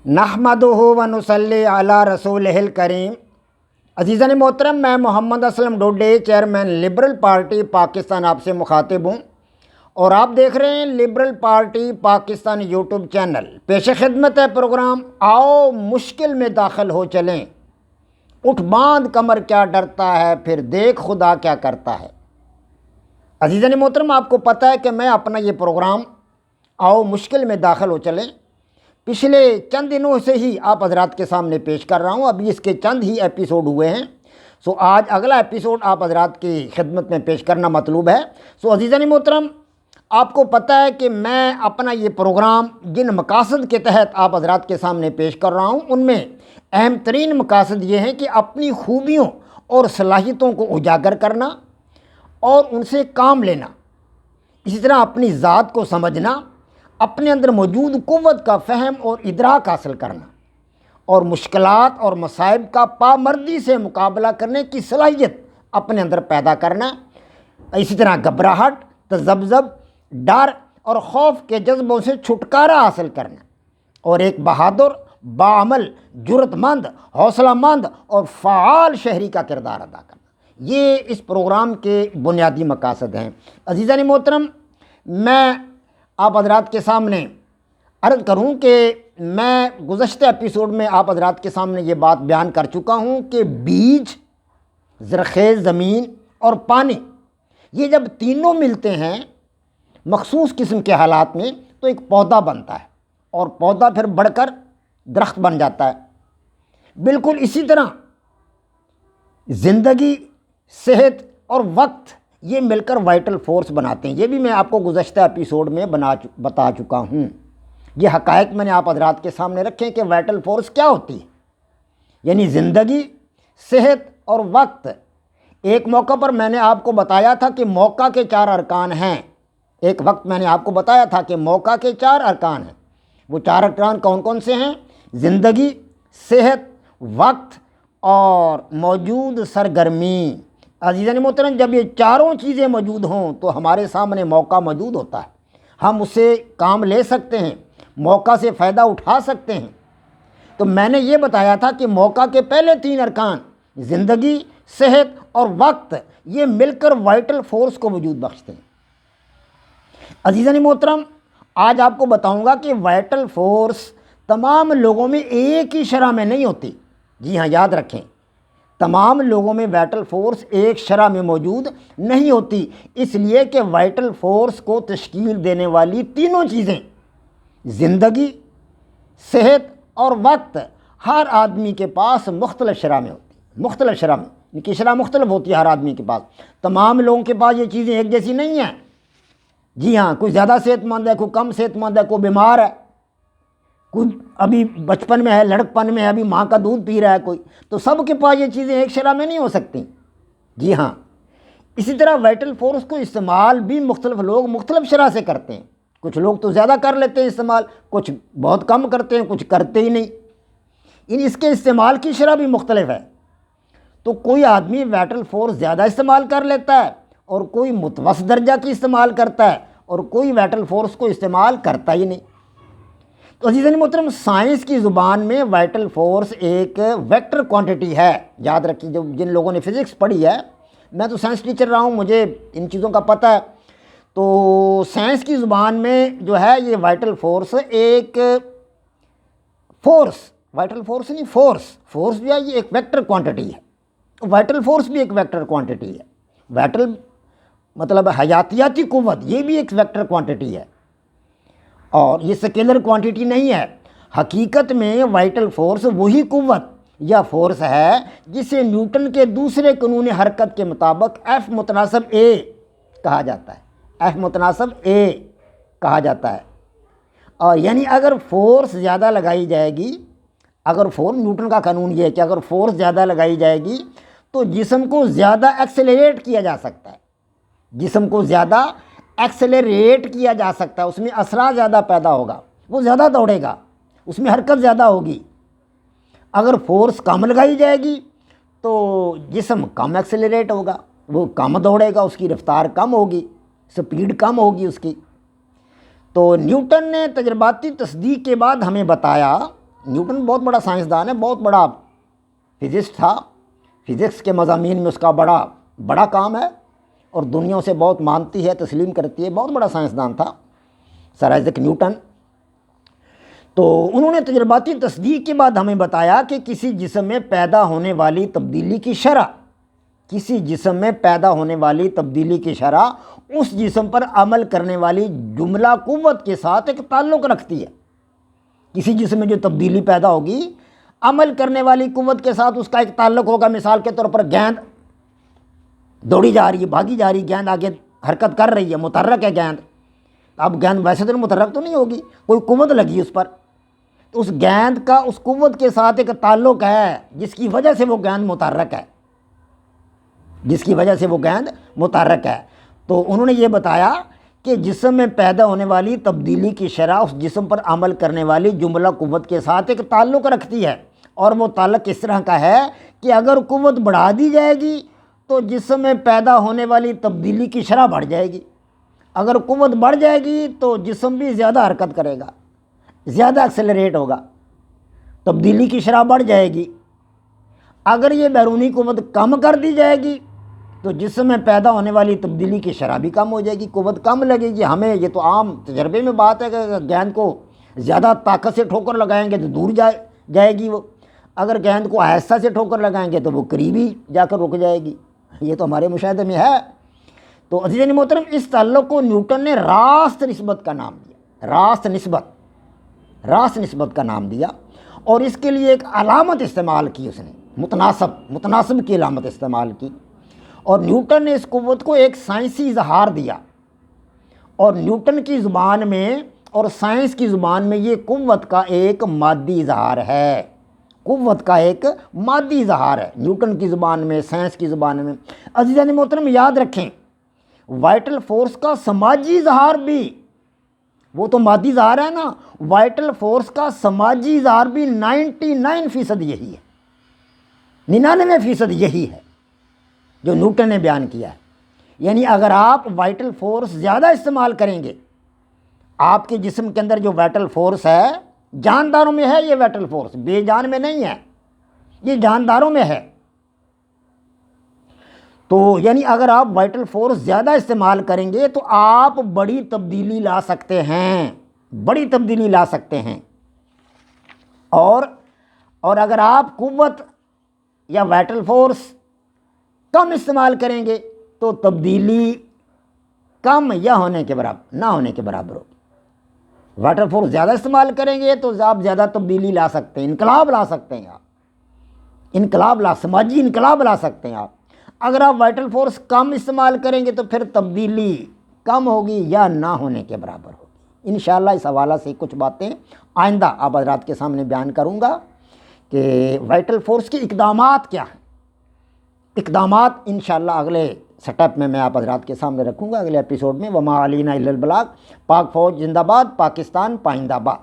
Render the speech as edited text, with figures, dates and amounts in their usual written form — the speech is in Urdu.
نحمدہ و نصلی علی رسولہ الکریم۔ عزیزان محترم، میں Muhammad Aslam Dode, chairman liberal party Pakistan, آپ سے مخاطب ہوں اور آپ دیکھ رہے ہیں liberal party Pakistan YouTube channel. پیش خدمت ہے پروگرام آؤ مشکل میں داخل ہو چلیں، اٹھ باندھ کمر کیا ڈرتا ہے، پھر دیکھ خدا کیا کرتا ہے۔ عزیزان محترم، آپ کو پتہ ہے کہ میں اپنا یہ پروگرام آؤ مشکل میں داخل ہو چلیں پچھلے چند دنوں سے ہی آپ حضرات کے سامنے پیش کر رہا ہوں۔ ابھی اس کے چند ہی ایپیسوڈ ہوئے ہیں، آج اگلا ایپیسوڈ آپ حضرات کی خدمت میں پیش کرنا مطلوب ہے۔ عزیزان محترم، آپ کو پتہ ہے کہ میں اپنا یہ پروگرام جن مقاصد کے تحت آپ حضرات کے سامنے پیش کر رہا ہوں، ان میں اہم ترین مقاصد یہ ہیں کہ اپنی خوبیوں اور صلاحیتوں کو اجاگر کرنا اور ان سے کام لینا، اسی طرح اپنی ذات کو سمجھنا، اپنے اندر موجود قوت کا فہم اور ادراک حاصل کرنا اور مشکلات اور مصائب کا پامردی سے مقابلہ کرنے کی صلاحیت اپنے اندر پیدا کرنا، اسی طرح گھبراہٹ، تذبذب، ڈر اور خوف کے جذبوں سے چھٹکارا حاصل کرنا اور ایک بہادر، باعمل، جرأت مند، حوصلہ مند اور فعال شہری کا کردار ادا کرنا، یہ اس پروگرام کے بنیادی مقاصد ہیں۔ عزیزان محترم، میں آپ حضرات کے سامنے عرض کروں کہ میں گزشتہ ایپیسوڈ میں آپ حضرات کے سامنے یہ بات بیان کر چکا ہوں کہ بیج، زرخیز زمین اور پانی، یہ جب تینوں ملتے ہیں مخصوص قسم کے حالات میں تو ایک پودا بنتا ہے اور پودا پھر بڑھ کر درخت بن جاتا ہے۔ بالکل اسی طرح زندگی، صحت اور وقت یہ مل کر وائٹل فورس بناتے ہیں۔ یہ بھی میں آپ کو گزشتہ ایپیسوڈ میں بتا چکا ہوں۔ یہ حقائق میں نے آپ حضرات کے سامنے رکھے کہ وائٹل فورس کیا ہوتی ہے، یعنی زندگی، صحت اور وقت۔ ایک موقع پر میں نے آپ کو بتایا تھا کہ موقع کے 4 ارکان ہیں۔ ایک وقت میں نے آپ کو بتایا تھا کہ موقع کے 4 ارکان ہیں۔ وہ 4 ارکان کون کون سے ہیں؟ زندگی، صحت، وقت اور موجود سرگرمی۔ عزیزان محترم، جب یہ چاروں چیزیں موجود ہوں تو ہمارے سامنے موقع موجود ہوتا ہے، ہم اسے کام لے سکتے ہیں، موقع سے فائدہ اٹھا سکتے ہیں۔ تو میں نے یہ بتایا تھا کہ موقع کے پہلے 3 ارکان زندگی، صحت اور وقت یہ مل کر وائٹل فورس کو وجود بخشتے ہیں۔ عزیزان محترم، آج آپ کو بتاؤں گا کہ وائٹل فورس تمام لوگوں میں ایک ہی شرح میں نہیں ہوتی۔ جی ہاں، یاد رکھیں، تمام لوگوں میں وائٹل فورس ایک شرح میں موجود نہیں ہوتی، اس لیے کہ وائٹل فورس کو تشکیل دینے والی تینوں چیزیں زندگی، صحت اور وقت ہر آدمی کے پاس مختلف شرح میں ہوتی ہے، مختلف شرح میں، ان کی شرح مختلف ہوتی ہے ہر آدمی کے پاس۔ تمام لوگوں کے پاس یہ چیزیں ایک جیسی نہیں ہیں۔ جی ہاں، کوئی زیادہ صحت مند ہے، کوئی کم صحت مند ہے، کوئی بیمار ہے، کوئی ابھی بچپن میں ہے، لڑکپن میں ہے، ابھی ماں کا دودھ پی رہا ہے کوئی، تو سب کے پاس یہ چیزیں ایک شرح میں نہیں ہو سکتی۔ جی ہاں، اسی طرح وائٹل فورس کو استعمال بھی مختلف لوگ مختلف شرح سے کرتے ہیں۔ کچھ لوگ تو زیادہ کر لیتے ہیں استعمال، کچھ بہت کم کرتے ہیں، کچھ کرتے ہی نہیں۔ اس کے استعمال کی شرح بھی مختلف ہے۔ تو کوئی آدمی وائٹل فورس زیادہ استعمال کر لیتا ہے اور کوئی متوسط درجہ کی استعمال کرتا ہے اور کوئی وائٹل فورس کو استعمال کرتا ہی نہیں۔ تو عزیزان محترم، سائنس کی زبان میں وائٹل فورس ایک ویکٹر کوانٹٹی ہے۔ یاد رکھیے، جن لوگوں نے فزکس پڑھی ہے، میں تو سائنس ٹیچر رہا ہوں، مجھے ان چیزوں کا پتہ ہے۔ تو سائنس کی زبان میں جو ہے یہ وائٹل فورس ایک فورس، وائٹل فورس نہیں، فورس جو ہے یہ ایک ویکٹر کوانٹٹی ہے۔ وائٹل فورس بھی ایک ویکٹر کوانٹٹی ہے۔ وائٹل مطلب حیاتیاتی قوت، یہ بھی ایک ویکٹر کوانٹٹی ہے اور یہ سکیلر کوانٹٹی نہیں ہے۔ حقیقت میں وائٹل فورس وہی قوت یا فورس ہے جسے نیوٹن کے دوسرے قانون حرکت کے مطابق ایف متناسب اے کہا جاتا ہے۔ ایف متناسب اے کہا جاتا ہے، اور یعنی اگر فورس زیادہ لگائی جائے گی، اگر نیوٹن کا قانون یہ ہے کہ اگر فورس زیادہ لگائی جائے گی تو جسم کو زیادہ ایکسیلریٹ کیا جا سکتا ہے، جسم کو زیادہ ایکسیلریٹ کیا جا سکتا ہے، اس میں اسرع زیادہ پیدا ہوگا، وہ زیادہ دوڑے گا، اس میں حرکت زیادہ ہوگی۔ اگر فورس کم لگائی جائے گی تو جسم کم ایکسیلریٹ ہوگا، وہ کم دوڑے گا، اس کی رفتار کم ہوگی، سپیڈ کم ہوگی اس کی۔ تو نیوٹن نے تجرباتی تصدیق کے بعد ہمیں بتایا نیوٹن بہت بڑا سائنسدان ہے، بہت بڑا فزسٹ تھا، فزکس کے مضامین میں اس کا بڑا کام ہے اور دنیا سے بہت مانتی ہے، تسلیم کرتی ہے، بہت بڑا سائنسدان تھا سر آئزیک نیوٹن۔ تو انہوں نے تجرباتی تصدیق کے بعد ہمیں بتایا کہ کسی جسم میں پیدا ہونے والی تبدیلی کی شرح، کسی جسم میں پیدا ہونے والی تبدیلی کی شرح اس جسم پر عمل کرنے والی جملہ قوت کے ساتھ ایک تعلق رکھتی ہے۔ کسی جسم میں جو تبدیلی پیدا ہوگی، عمل کرنے والی قوت کے ساتھ اس کا ایک تعلق ہوگا۔ مثال کے طور پر گیند دوڑی جا رہی ہے، بھاگی جا رہی، گیند آگے حرکت کر رہی ہے، متحرک ہے گیند۔ اب گیند ویسے تو متحرک تو نہیں ہوگی، کوئی قوت لگی اس پر، تو اس گیند کا اس قوت کے ساتھ ایک تعلق ہے جس کی وجہ سے وہ گیند متحرک ہے، جس کی وجہ سے وہ گیند متحرک ہے۔ تو انہوں نے یہ بتایا کہ جسم میں پیدا ہونے والی تبدیلی کی شرح اس جسم پر عمل کرنے والی جملہ قوت کے ساتھ ایک تعلق رکھتی ہے، اور وہ تعلق اس طرح کا ہے کہ اگر قوت بڑھا دی جائے گی تو جسم میں پیدا ہونے والی تبدیلی کی شرح بڑھ جائے گی، اگر قوت بڑھ جائے گی تو جسم بھی زیادہ حرکت کرے گا، زیادہ ایکسیلریٹ ہوگا، تبدیلی کی شرح بڑھ جائے گی۔ اگر یہ بیرونی قوت کم کر دی جائے گی تو جسم میں پیدا ہونے والی تبدیلی کی شرح بھی کم ہو جائے گی، قوت کم لگے گی۔ ہمیں یہ تو عام تجربے میں بات ہے کہ گیند کو زیادہ طاقت سے ٹھوکر لگائیں گے تو دور جائے گی وہ، اگر گیند کو آہستہ سے ٹھوکر لگائیں گے تو وہ قریب ہی جا کر رک جائے گی، یہ تو ہمارے مشاہدے میں ہے۔ تو عزیزان محترم، اس تعلق کو نیوٹن نے راست نسبت کا نام دیا، راست نسبت کا نام دیا، اور اس کے لیے ایک علامت استعمال کی اس نے، متناسب کی علامت استعمال کی، اور نیوٹن نے اس قوت کو ایک سائنسی اظہار دیا، اور نیوٹن کی زبان میں اور سائنس کی زبان میں یہ قوت کا ایک مادی اظہار ہے، قوت کا ایک مادی اظہار ہے نیوٹن کی زبان میں، سائنس کی زبان میں۔ عزیزان محترم، یاد رکھیں وائٹل فورس کا سماجی اظہار بھی، وہ تو مادی اظہار ہے نا، وائٹل فورس کا سماجی اظہار بھی 99% یہی ہے، 99% یہی ہے جو نیوٹن نے بیان کیا ہے۔ یعنی اگر آپ وائٹل فورس زیادہ استعمال کریں گے، آپ کے جسم کے اندر جو وائٹل فورس ہے، جانداروں میں ہے یہ وائٹل فورس، بے جان میں نہیں ہے، یہ جانداروں میں ہے۔ تو یعنی اگر آپ وائٹل فورس زیادہ استعمال کریں گے تو آپ بڑی تبدیلی لا سکتے ہیں، بڑی تبدیلی لا سکتے ہیں، اور اگر آپ قوت یا وائٹل فورس کم استعمال کریں گے تو تبدیلی کم یا ہونے کے برابر، نہ ہونے کے برابر ہوگی۔ وائٹل فورس زیادہ استعمال کریں گے تو آپ زیادہ تبدیلی لا سکتے ہیں، انقلاب لا سکتے ہیں، آپ سماجی انقلاب لا سکتے ہیں آپ۔ اگر آپ وائٹل فورس کم استعمال کریں گے تو پھر تبدیلی کم ہوگی یا نہ ہونے کے برابر ہوگی۔ انشاءاللہ اس حوالہ سے کچھ باتیں آئندہ آپ حضرات کے سامنے بیان کروں گا کہ وائٹل فورس کے اقدامات کیا ہیں، اقدامات انشاءاللہ اگلے سٹیپ میں آپ حضرات کے سامنے رکھوں گا، اگلے ایپیسوڈ میں۔ وما علینا الا البلاغ۔ پاک فوج زندہ باد، پاکستان پائندہ باد۔